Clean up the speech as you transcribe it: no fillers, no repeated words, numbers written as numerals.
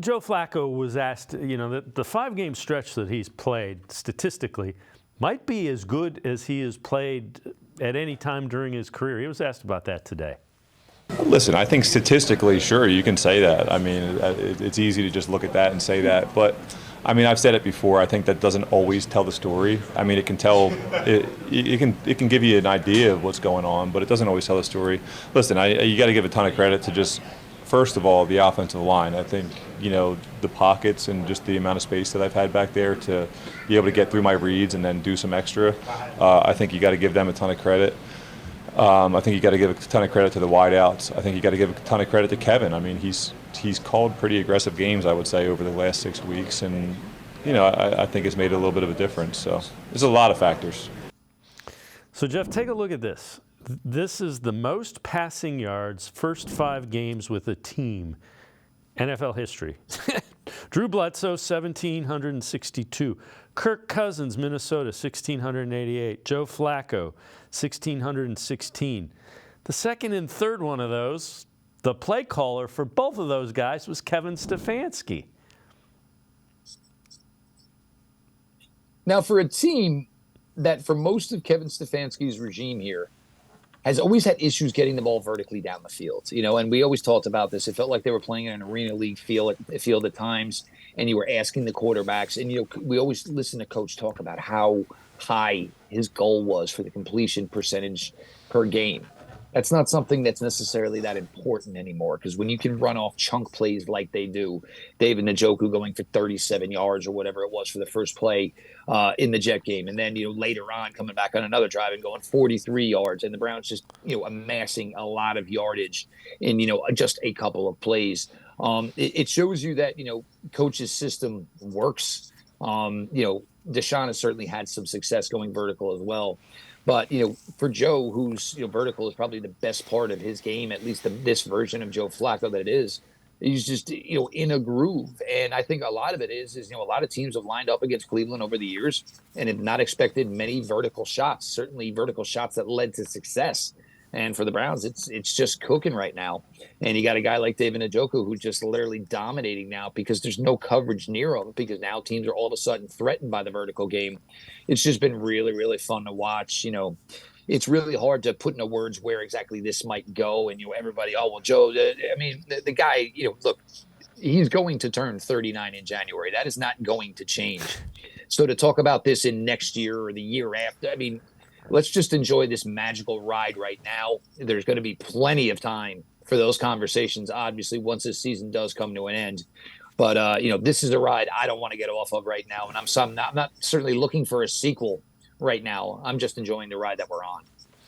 Joe Flacco was asked, the 5-game stretch that he's played statistically might be as good as he has played at any time during his career. He was asked about that today. Listen, I think statistically, sure, you can say that. I mean, it's easy to just look at that and say that. But, I mean, I've said it before. I think that doesn't always tell the story. I mean, it can it can give you an idea of what's going on, but it doesn't always tell the story. Listen, you got to give a ton of credit to just, first of all, the offensive line. I think, the pockets and just the amount of space that I've had back there to be able to get through my reads and then do some extra. I think you got to give them a ton of credit. I think you got to give a ton of credit to the wideouts. I think you got to give a ton of credit to Kevin. I mean, he's called pretty aggressive games, I would say, over the last 6 weeks, and I think it's made a little bit of a difference. So there's a lot of factors. So Jeff, take a look at this. This is the most passing yards first 5 games with a team, NFL history. Drew Bledsoe, 1,762. Kirk Cousins, Minnesota, 1,688. Joe Flacco, 1,616. The second and third one of those, the play caller for both of those guys was Kevin Stefanski. Now, for a team that for most of Kevin Stefanski's regime here has always had issues getting the ball vertically down the field, and we always talked about this. It felt like they were playing in an arena league field at times, and you were asking the quarterbacks, and we always listen to Coach talk about how high his goal was for the completion percentage per game. That's not something that's necessarily that important anymore, because when you can run off chunk plays like they do, David Njoku going for 37 yards or whatever it was for the first play in the Jet game, and then later on coming back on another drive and going 43 yards, and the Browns just amassing a lot of yardage in just a couple of plays. It shows you that Coach's system works. Deshaun has certainly had some success going vertical as well. But, for Joe, who's, vertical is probably the best part of his game, at least this version of Joe Flacco that it is, he's just, in a groove. And I think a lot of it is a lot of teams have lined up against Cleveland over the years and have not expected many vertical shots, certainly vertical shots that led to success. And for the Browns, it's just cooking right now. And you got a guy like David Njoku who's just literally dominating now because there's no coverage near him, because now teams are all of a sudden threatened by the vertical game. It's just been really, really fun to watch. It's really hard to put into words where exactly this might go. And, everybody, Joe, the guy, look, he's going to turn 39 in January. That is not going to change. So to talk about this in next year or the year after, let's just enjoy this magical ride right now. There's going to be plenty of time for those conversations, obviously, once this season does come to an end. But, this is a ride I don't want to get off of right now. And I'm not certainly looking for a sequel right now. I'm just enjoying the ride that we're on.